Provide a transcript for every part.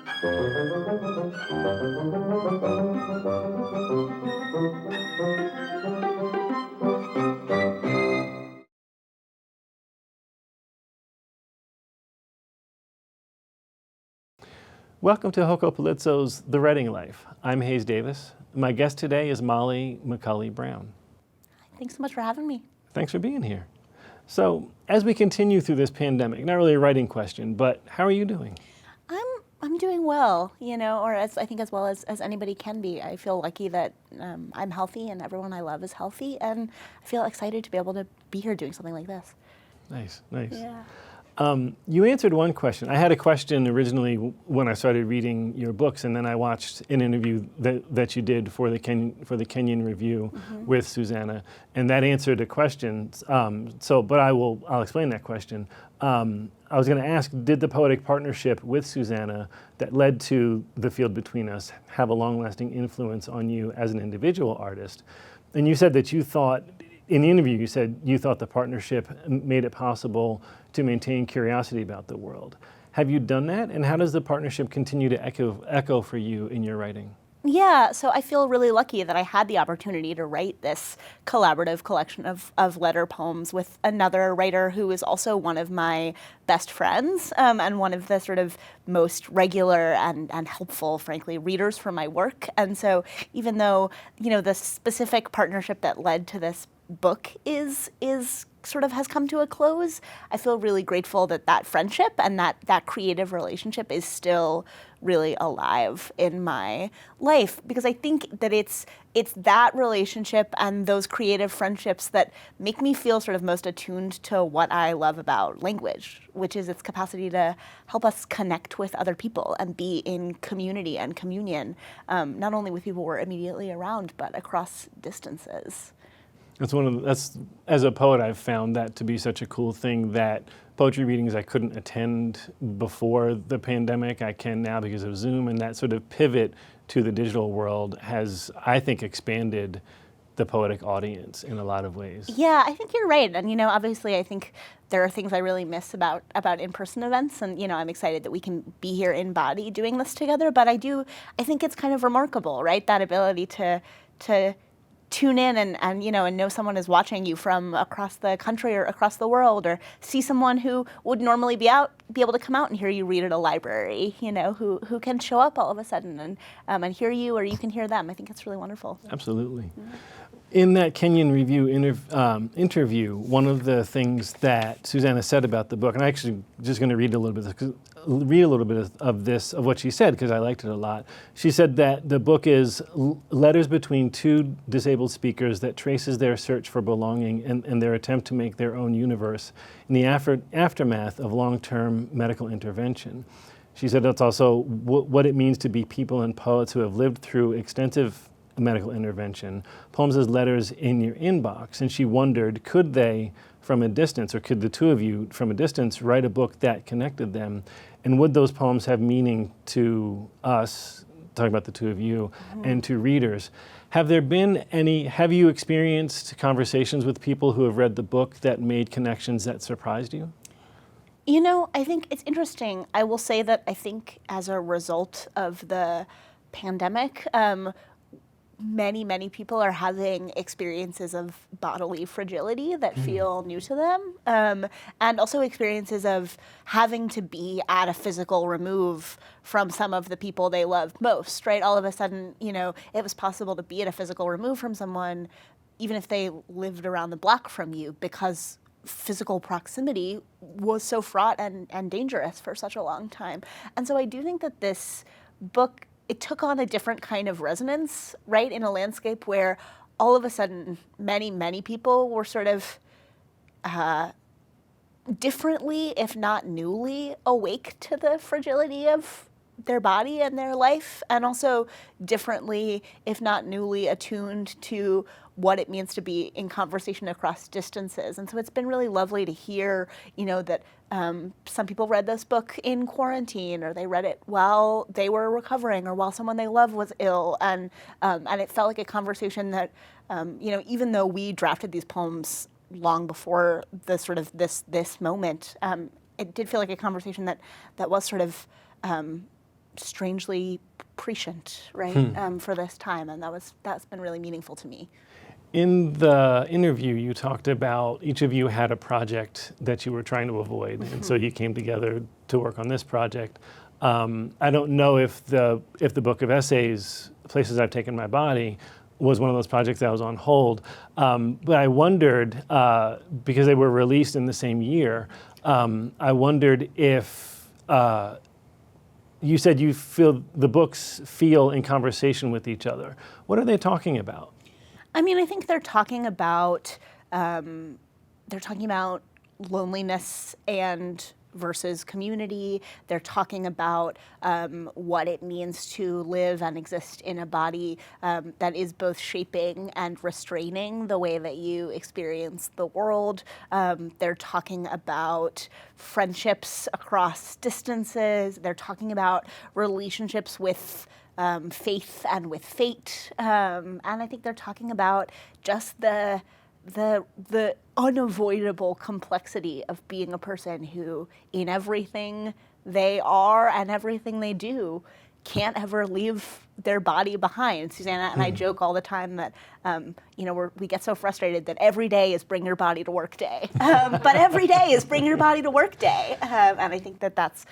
Welcome to HoCoPoLitSo's The Writing Life. I'm Hayes Davis. My guest today is Molly McCully Brown. Thanks so much for having me. Thanks for being here. So, as we continue through this pandemic, not really a writing question, but how are you doing? I'm doing well, or I think as well as anybody can be. I feel lucky that I'm healthy and everyone I love is healthy, and I feel excited to be able to be here doing something like this. Nice, nice. Yeah. You answered one question. I had a question originally when I started reading your books, and then I watched an interview that you did for the Kenyon Review with Susannah, and that answered a question. But I'll explain that question. I was going to ask, did the poetic partnership with Susannah that led to The Field Between Us have a long-lasting influence on you as an individual artist? And you said that you thought, in the interview, you said you thought the partnership made it possible to maintain curiosity about the world. Have you done that? And how does the partnership continue to echo for you in your writing? Yeah, so I feel really lucky that I had the opportunity to write this collaborative collection of letter poems with another writer who is also one of my best friends and one of the sort of most regular and helpful, frankly, readers for my work. And so even though, the specific partnership that led to this book is sort of has come to a close, I feel really grateful that friendship and that creative relationship is still really alive in my life, because I think that it's that relationship and those creative friendships that make me feel sort of most attuned to what I love about language, which is its capacity to help us connect with other people and be in community and communion, not only with people we're immediately around, but across distances. That's as a poet, I've found that to be such a cool thing, that poetry readings I couldn't attend before the pandemic, I can now because of Zoom, and that sort of pivot to the digital world has, I think, expanded the poetic audience in a lot of ways. Yeah, I think you're right. And, obviously I think there are things I really miss about in-person events. And, I'm excited that we can be here in body doing this together. But I think it's kind of remarkable, right? That ability to tune in and know someone is watching you from across the country or across the world, or see someone who would normally be able to come out and hear you read at a library, who can show up all of a sudden and hear you, or you can hear them. I think it's really wonderful. Absolutely. Mm-hmm. In that Kenyon Review interview, one of the things that Susannah said about the book, and I'm actually just going to read a little bit of what she said because I liked it a lot. She said that the book is letters between two disabled speakers that traces their search for belonging and their attempt to make their own universe in the aftermath of long-term medical intervention. She said that's also what it means to be people and poets who have lived through extensive medical intervention, poems as letters in your inbox. And she wondered, could they, from a distance, or could the two of you from a distance write a book that connected them? And would those poems have meaning to us, talking about the two of you, and to readers? Have you experienced conversations with people who have read the book that made connections that surprised you? I think it's interesting. I will say that I think as a result of the pandemic, many people are having experiences of bodily fragility that feel new to them, and also experiences of having to be at a physical remove from some of the people they love most, right? All of a sudden, it was possible to be at a physical remove from someone, even if they lived around the block from you, because physical proximity was so fraught and dangerous for such a long time. And so I do think that this book, it took on a different kind of resonance, right, in a landscape where all of a sudden many people were sort of differently, if not newly, awake to the fragility of their body and their life, and also differently, if not newly, attuned to what it means to be in conversation across distances. And so it's been really lovely to hear, that some people read this book in quarantine, or they read it while they were recovering, or while someone they love was ill. And it felt like a conversation that, even though we drafted these poems long before the sort of this moment, it did feel like a conversation that was sort of strangely prescient, right, for this time, and that's been really meaningful to me. In the interview, you talked about each of you had a project that you were trying to avoid, and so you came together to work on this project. I don't know if the book of essays, Places I've Taken My Body, was one of those projects that was on hold, but I wondered, because they were released in the same year, I wondered if you said you feel the books feel in conversation with each other. What are they talking about? I mean, I think they're talking about loneliness and versus community. They're talking about what it means to live and exist in a body that is both shaping and restraining the way that you experience the world. They're talking about friendships across distances. They're talking about relationships with faith and with fate, and I think they're talking about just the unavoidable complexity of being a person who, in everything they are and everything they do, can't ever leave their body behind. Susannah and I joke all the time that we get so frustrated that every day is bring your body to work day, but every day is bring your body to work day, and I think that's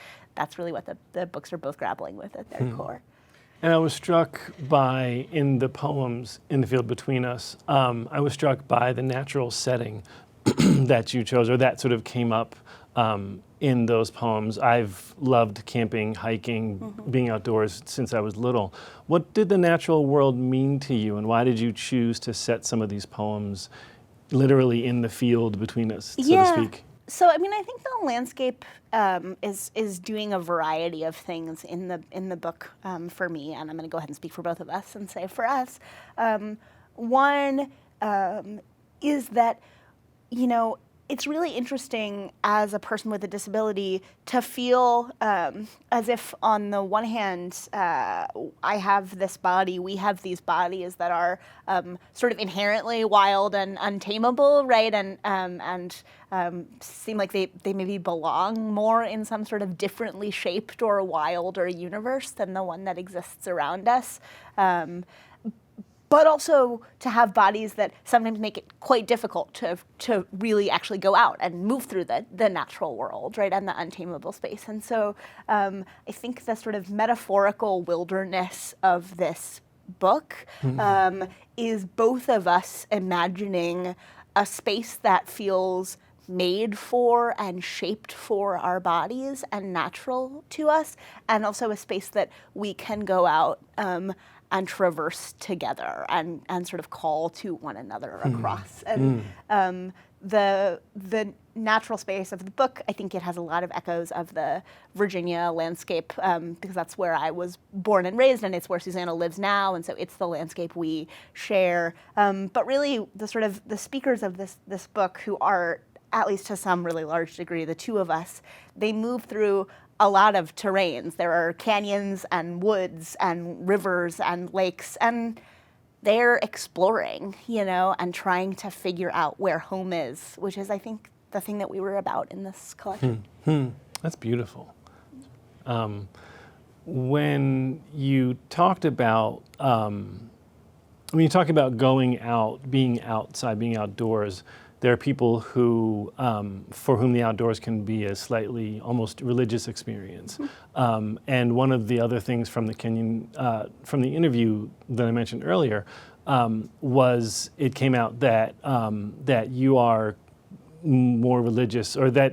really what the books are both grappling with at their core. And I was struck by, in the poems In the Field Between Us, I was struck by the natural setting that you chose, or that sort of came up in those poems. I've loved camping, hiking, being outdoors since I was little. What did the natural world mean to you, and why did you choose to set some of these poems literally in the field between us, so to speak? So I mean, I think the landscape is doing a variety of things in the book for me, and I'm going to go ahead and speak for both of us and say for us, one is that it's really interesting as a person with a disability to feel as if on the one hand, I have this body, we have these bodies that are sort of inherently wild and untameable, right? And seem like they maybe belong more in some sort of differently shaped or wilder universe than the one that exists around us. But also to have bodies that sometimes make it quite difficult to really actually go out and move through the natural world, right, and the untameable space. And so I think the sort of metaphorical wilderness of this book is both of us imagining a space that feels made for and shaped for our bodies and natural to us, and also a space that we can go out and traverse together and sort of call to one another across. And the natural space of the book, I think it has a lot of echoes of the Virginia landscape, because that's where I was born and raised, and it's where Susannah lives now, and so it's the landscape we share. But really, the speakers of this book, who are, at least to some really large degree, the two of us, they move through a lot of terrains. There are canyons and woods and rivers and lakes, and they're exploring, and trying to figure out where home is, which is, I think, the thing that we were about in this collection. That's beautiful. When you talked about, going out, being outside, being outdoors, there are people who, for whom the outdoors can be a slightly almost religious experience. And one of the other things from the interview that I mentioned earlier, was it came out that that you are more religious, or that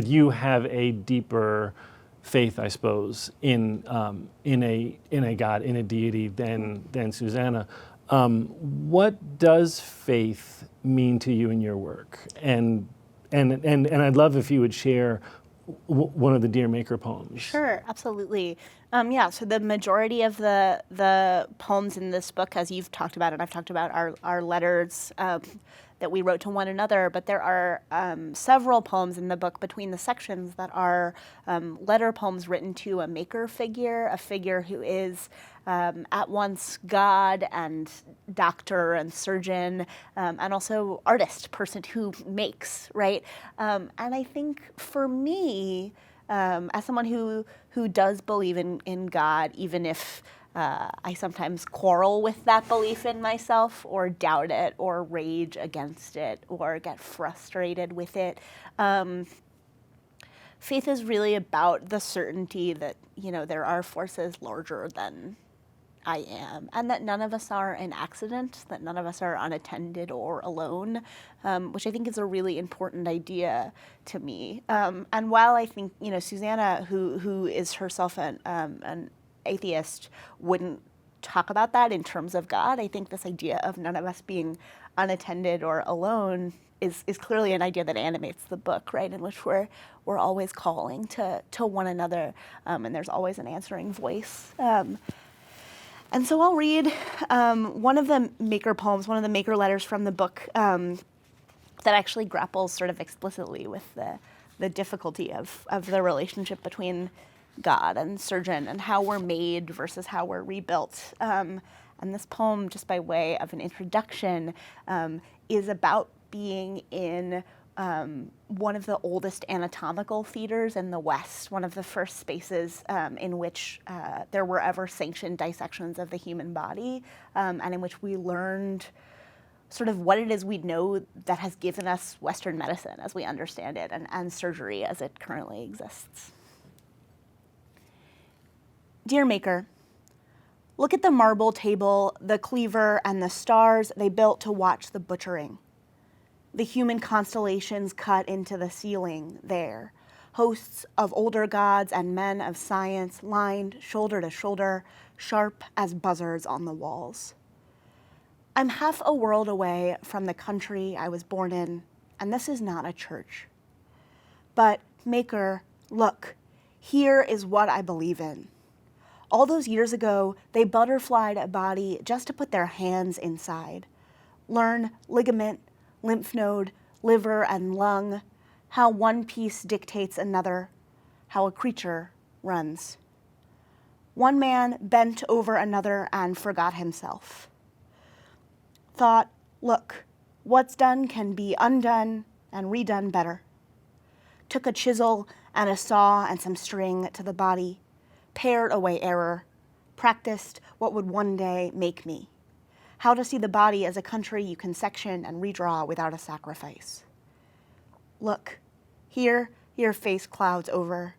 you have a deeper faith, I suppose, in a God, in a deity than Susannah. What does faith mean to you in your work? And I'd love if you would share one of the Dear Maker poems. Sure, absolutely. So the majority of the poems in this book, as you've talked about, and I've talked about, our letters that we wrote to one another, but there are several poems in the book between the sections that are letter poems written to a maker figure, a figure who is at once God and doctor and surgeon, and also artist, person who makes, right? And I think for me, as someone who does believe in God, even if I sometimes quarrel with that belief in myself, or doubt it, or rage against it, or get frustrated with it. Faith is really about the certainty that, there are forces larger than I am, and that none of us are an accident, that none of us are unattended or alone, which I think is a really important idea to me. And while I think, Susannah, who is herself an atheist, wouldn't talk about that in terms of God, I think this idea of none of us being unattended or alone is clearly an idea that animates the book, right? In which we're always calling to one another, and there's always an answering voice. And so I'll read one of the maker poems, one of the maker letters from the book that actually grapples sort of explicitly with the difficulty of the relationship between God and surgeon, and how we're made versus how we're rebuilt. And this poem, just by way of an introduction, is about being in one of the oldest anatomical theaters in the West, one of the first spaces in which there were ever sanctioned dissections of the human body, and in which we learned sort of what it is we know that has given us Western medicine as we understand it, and surgery as it currently exists. Dear Maker, look at the marble table, the cleaver, and the stars they built to watch the butchering. The human constellations cut into the ceiling there, hosts of older gods and men of science lined shoulder to shoulder, sharp as buzzards on the walls. I'm half a world away from the country I was born in, and this is not a church. But, Maker, look, here is what I believe in. All those years ago, they butterflied a body just to put their hands inside. Learn ligament, lymph node, liver, and lung, how one piece dictates another, how a creature runs. One man bent over another and forgot himself. Thought, look, what's done can be undone and redone better. Took a chisel and a saw and some string to the body, pared away error, practiced what would one day make me. How to see the body as a country you can section and redraw without a sacrifice. Look, here your face clouds over.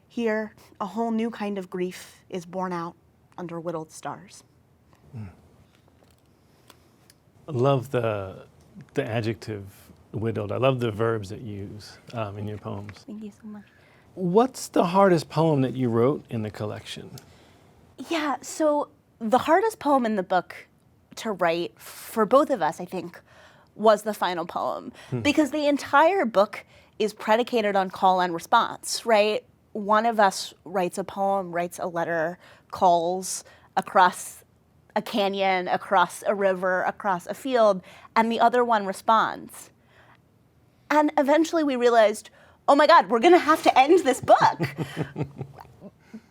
Here, a whole new kind of grief is born out under whittled stars. I love the adjective whittled. I love the verbs that you use in your poems. Thank you so much. What's the hardest poem that you wrote in the collection? Yeah, so the hardest poem in the book to write for both of us, I think, was the final poem. Because the entire book is predicated on call and response, right? One of us writes a poem, writes a letter, calls across a canyon, across a river, across a field, and the other one responds. And eventually we realized, oh my God, we're gonna have to end this book.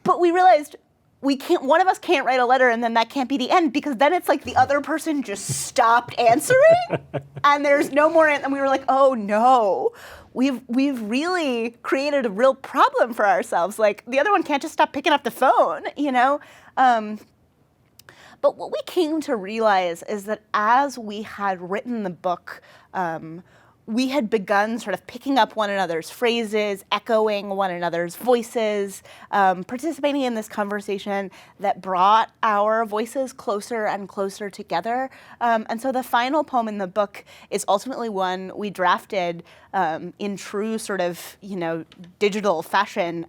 But we realized one of us can't write a letter and then that can't be the end, because then it's like the other person just stopped answering and there's no more, and we were like, oh no, we've really created a real problem for ourselves. Like, the other one can't just stop picking up the phone, But what we came to realize is that as we had written the book, we had begun sort of picking up one another's phrases, echoing one another's voices, participating in this conversation that brought our voices closer and closer together. And so the final poem in the book is ultimately one we drafted in true sort of, digital fashion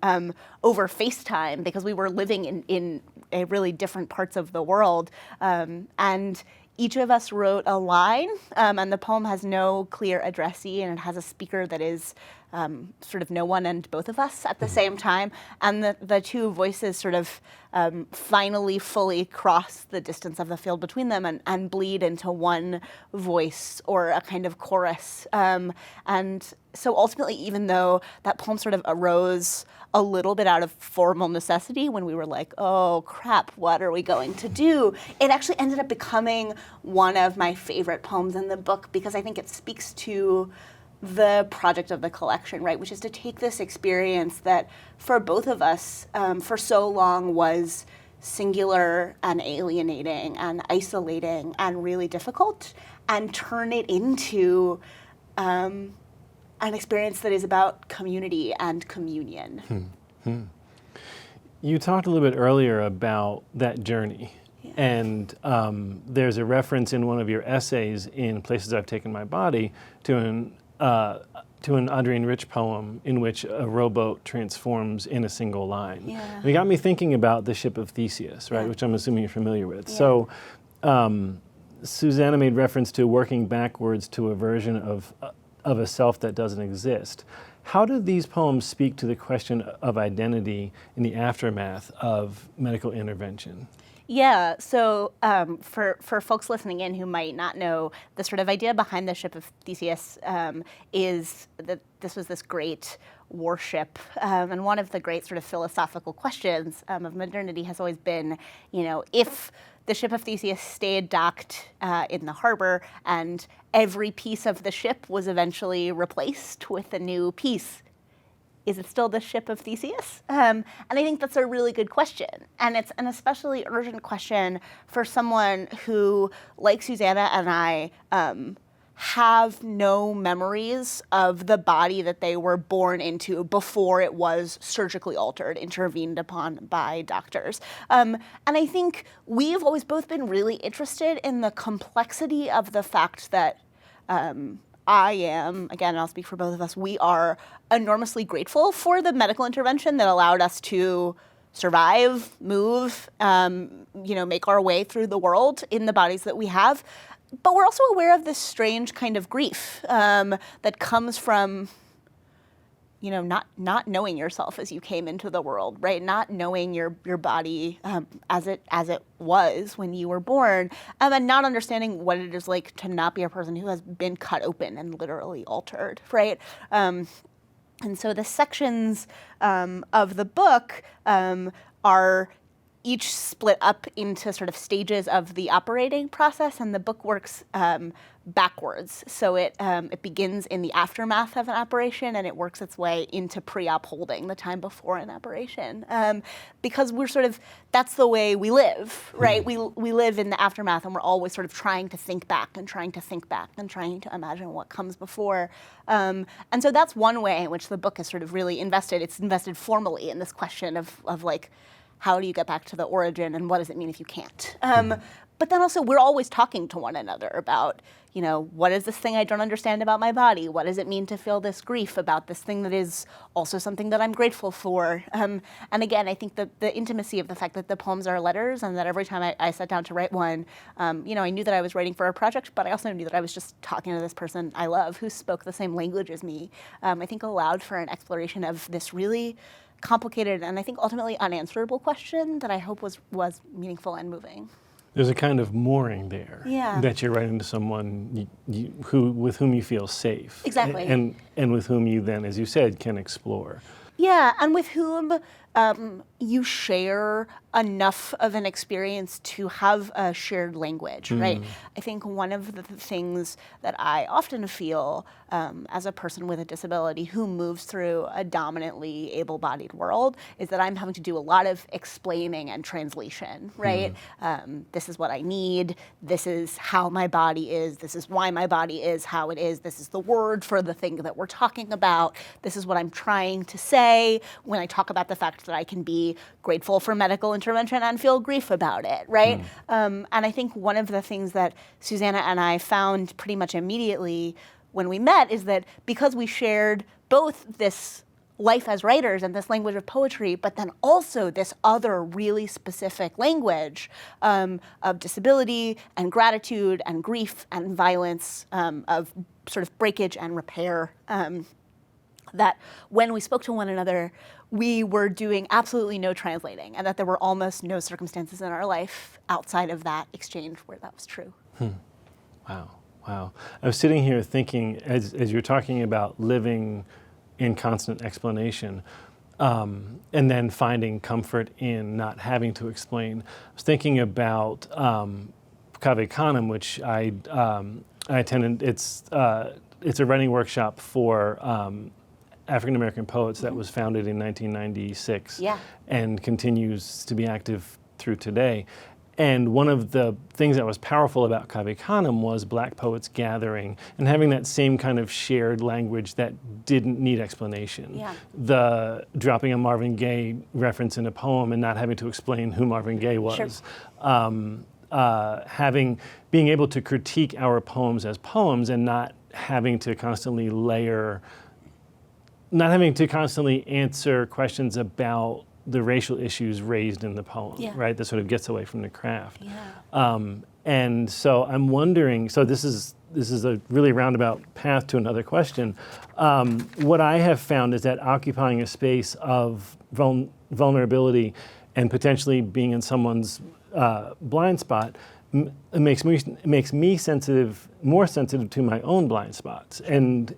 over FaceTime, because we were living in a really different parts of the world. And each of us wrote a line, and the poem has no clear addressee, and it has a speaker that is sort of no one and both of us at the same time. And the two voices sort of finally fully cross the distance of the field between them and bleed into one voice or a kind of chorus. And so ultimately, even though that poem sort of arose a little bit out of formal necessity when we were like, oh crap, what are we going to do? It actually ended up becoming one of my favorite poems in the book, because I think it speaks to the project of the collection, right? Which is to take this experience that for both of us for so long was singular and alienating and isolating and really difficult, and turn it into an experience that is about community and communion. You talked a little bit earlier about that journey. Yeah. And there's a reference in one of your essays in Places I've Taken My Body to an Adrienne Rich poem in which a rowboat transforms in a single line. Yeah. And it got me thinking about the ship of Theseus, right, Yeah. which I'm assuming you're familiar with. Yeah. So Susannah made reference to working backwards to a version of a self that doesn't exist. How do these poems speak to the question of identity in the aftermath of medical intervention? Yeah, so for folks listening in who might not know, the sort of idea behind the ship of Theseus is that this was this great warship, and one of the great sort of philosophical questions of modernity has always been, if the ship of Theseus stayed docked in the harbor and every piece of the ship was eventually replaced with a new piece, is it still the ship of Theseus? And I think that's a really good question. And it's an especially urgent question for someone who, like Susannah and I, have no memories of the body that they were born into before it was surgically altered, intervened upon by doctors. And I think we've always both been really interested in the complexity of the fact that I am, again, I'll speak for both of us, we are enormously grateful for the medical intervention that allowed us to survive, move, make our way through the world in the bodies that we have. But we're also aware of this strange kind of grief that comes from, not knowing yourself as you came into the world, right? Not knowing your body as it was when you were born, and not understanding what it is like to not be a person who has been cut open and literally altered, right? And so the sections of the book are each split up into sort of stages of the operating process, and the book works backwards. So it begins in the aftermath of an operation, and it works its way into pre-op holding, the time before an operation. Because we're that's the way we live, right? We live in the aftermath, and we're always sort of trying to think back and trying to think back and trying to imagine what comes before. And so that's one way in which the book is sort of really invested. It's invested formally in this question of like, how do you get back to the origin, and what does it mean if you can't? But then also, we're always talking to one another about, what is this thing I don't understand about my body? What does it mean to feel this grief about this thing that is also something that I'm grateful for? And again, I think the intimacy of the fact that the poems are letters, and that every time I sat down to write one, I knew that I was writing for a project, but I also knew that I was just talking to this person I love who spoke the same language as me, I think allowed for an exploration of this really complicated and I think ultimately unanswerable question that I hope was meaningful and moving. There's a kind of mooring there, yeah, that you're writing to someone with whom you feel safe. Exactly. And with whom you then, as you said, can explore. Yeah, and with whom you share enough of an experience to have a shared language, right? I think one of the things that I often feel as a person with a disability who moves through a dominantly able-bodied world is that I'm having to do a lot of explaining and translation, right? This is what I need. This is how my body is. This is why my body is how it is. This is the word for the thing that we're talking about. This is what I'm trying to say when I talk about the fact that I can be grateful for medical intervention and feel grief about it, right? And I think one of the things that Susannah and I found pretty much immediately when we met is that because we shared both this life as writers and this language of poetry, but then also this other really specific language of disability and gratitude and grief and violence, of sort of breakage and repair, that when we spoke to one another, we were doing absolutely no translating, and that there were almost no circumstances in our life outside of that exchange where that was true. Wow. I was sitting here thinking, as you're talking about living in constant explanation, and then finding comfort in not having to explain. I was thinking about Cave Canem, which I attended. It's it's a writing workshop for African American poets that was founded in 1996 and continues to be active through today. And one of the things that was powerful about Cave Canem was Black poets gathering and having that same kind of shared language that didn't need explanation. Yeah. The dropping a Marvin Gaye reference in a poem and not having to explain who Marvin Gaye was. Sure. Being able to critique our poems as poems and not having to constantly answer questions about the racial issues raised in the poem, right? That sort of gets away from the craft. Yeah. And so I'm wondering, so this is a really roundabout path to another question. What I have found is that occupying a space of vulnerability and potentially being in someone's blind spot makes me more sensitive to my own blind spots and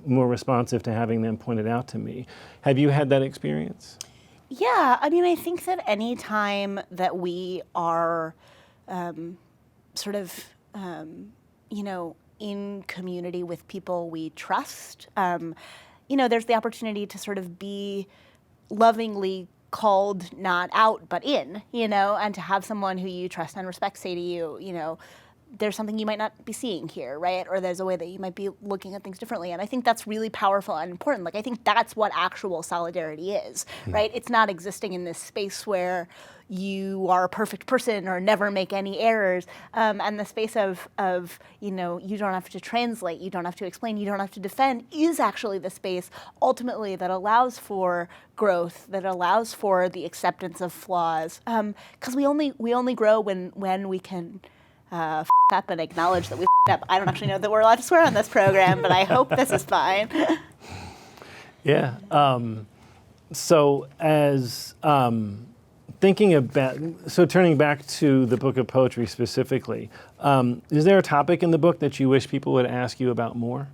more responsive to having them pointed out to me. Have you had that experience? Yeah, I mean, I think that any time that we are in community with people we trust, there's the opportunity to sort of be lovingly called not out but in, and to have someone who you trust and respect say to you, there's something you might not be seeing here, right? Or there's a way that you might be looking at things differently. And I think that's really powerful and important. Like, I think that's what actual solidarity is, right? It's not existing in this space where you are a perfect person or never make any errors. And the space of you don't have to translate, you don't have to explain, you don't have to defend is actually the space ultimately that allows for growth, that allows for the acceptance of flaws. Because we only grow when we can f up and acknowledge that we f up. I don't actually know that we're allowed to swear on this program, but I hope this is fine. Yeah. So as turning back to the book of poetry specifically, is there a topic in the book that you wish people would ask you about more?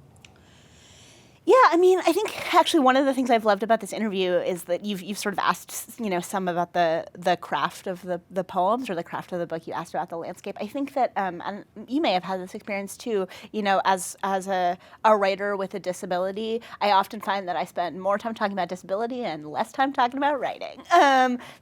Yeah, I mean, I think actually one of the things I've loved about this interview is that you've sort of asked, some about the craft of the poems or the craft of the book. You asked about the landscape. I think that, and you may have had this experience too, as a writer with a disability, I often find that I spend more time talking about disability and less time talking about writing,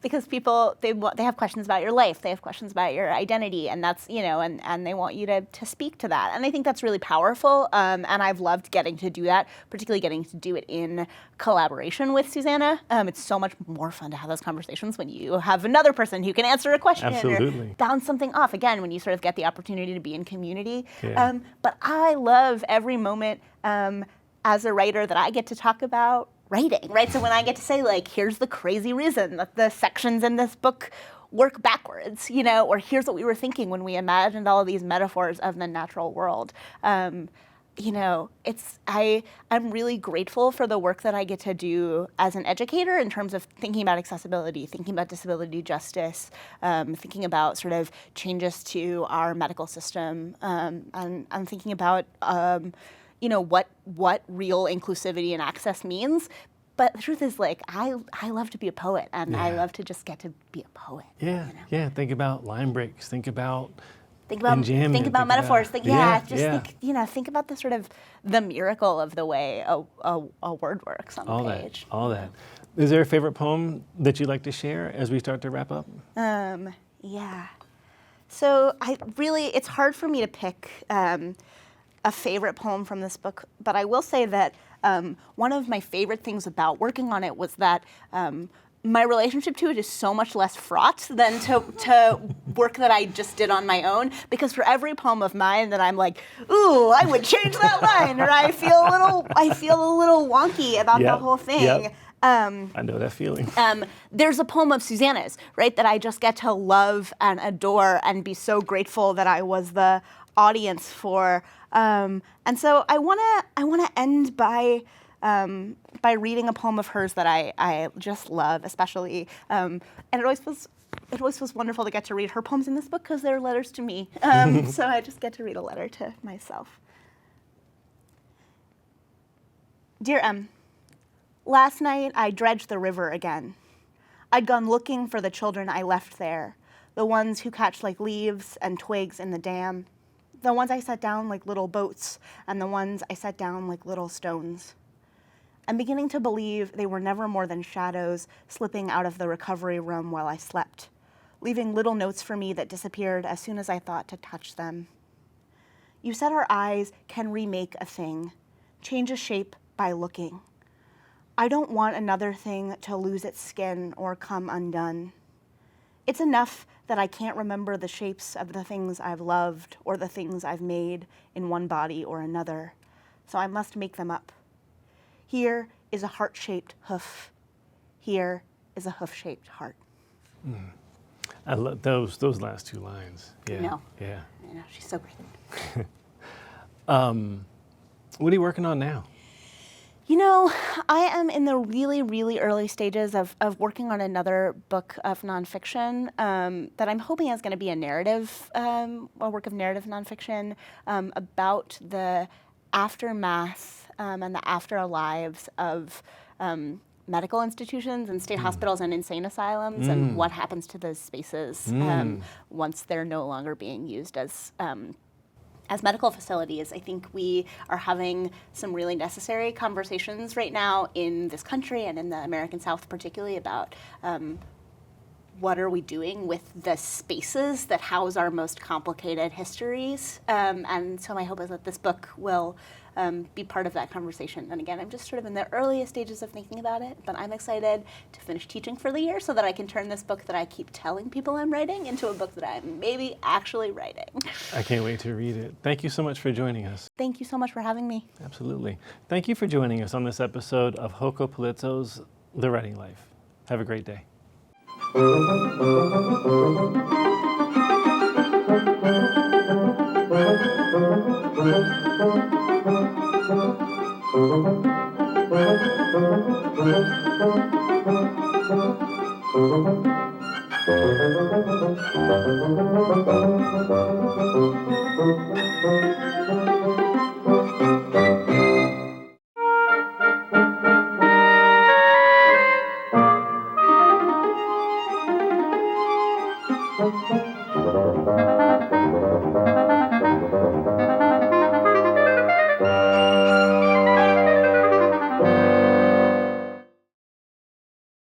because people, they have questions about your life, they have questions about your identity, and that's, and they want you to speak to that. And I think that's really powerful, and I've loved getting to do that, particularly getting to do it in collaboration with Susannah. It's so much more fun to have those conversations when you have another person who can answer a question Absolutely. or bounce something off. Again, when you sort of get the opportunity to be in community. Yeah. But I love every moment as a writer that I get to talk about writing, right? So when I get to say, like, here's the crazy reason that the sections in this book work backwards, or here's what we were thinking when we imagined all of these metaphors of the natural world. I'm really grateful for the work that I get to do as an educator in terms of thinking about accessibility, thinking about disability justice, thinking about sort of changes to our medical system, and thinking about, what real inclusivity and access means. But the truth is, like, I love to be a poet, and I love to just get to be a poet. Yeah, yeah. Think about line breaks. Think about metaphors. Think about the sort of the miracle of the way a word works on a page. All that. Is there a favorite poem that you'd like to share as we start to wrap up? Yeah. So it's hard for me to pick a favorite poem from this book, but I will say that one of my favorite things about working on it was that my relationship to it is so much less fraught than to work that I just did on my own, because for every poem of mine that I'm like, ooh, I would change that line, or I feel a little wonky about the whole thing. Yep. I know that feeling. There's a poem of Susannah's, right, that I just get to love and adore and be so grateful that I was the audience for. And so I wanna end by reading a poem of hers that I just love, especially, and it always was wonderful to get to read her poems in this book because they're letters to me. So I just get to read a letter to myself. Dear M, last night I dredged the river again. I'd gone looking for the children I left there, the ones who catch like leaves and twigs in the dam. The ones I set down like little boats, and the ones I set down like little stones. I'm beginning to believe they were never more than shadows slipping out of the recovery room while I slept, leaving little notes for me that disappeared as soon as I thought to touch them. You said our eyes can remake a thing, change a shape by looking. I don't want another thing to lose its skin or come undone. It's enough that I can't remember the shapes of the things I've loved or the things I've made in one body or another, so I must make them up. Here is a heart-shaped hoof. Here is a hoof-shaped heart. I love those last two lines. Yeah. I know. Yeah. I know, she's so great. What are you working on now? You know, I am in the really, really early stages of working on another book of nonfiction that I'm hoping is going to be a narrative, a work of narrative nonfiction about the aftermath and the afterlives of medical institutions and state hospitals and insane asylums and what happens to those spaces once they're no longer being used as medical facilities. I think we are having some really necessary conversations right now in this country and in the American South particularly about what are we doing with the spaces that house our most complicated histories. And so my hope is that this book will be part of that conversation. And again, I'm just sort of in the earliest stages of thinking about it, but I'm excited to finish teaching for the year so that I can turn this book that I keep telling people I'm writing into a book that I'm maybe actually writing. I can't wait to read it. Thank you so much for joining us. Thank you so much for having me. Absolutely. Thank you for joining us on this episode of HoCoPoLitSo's The Writing Life. Have a great day.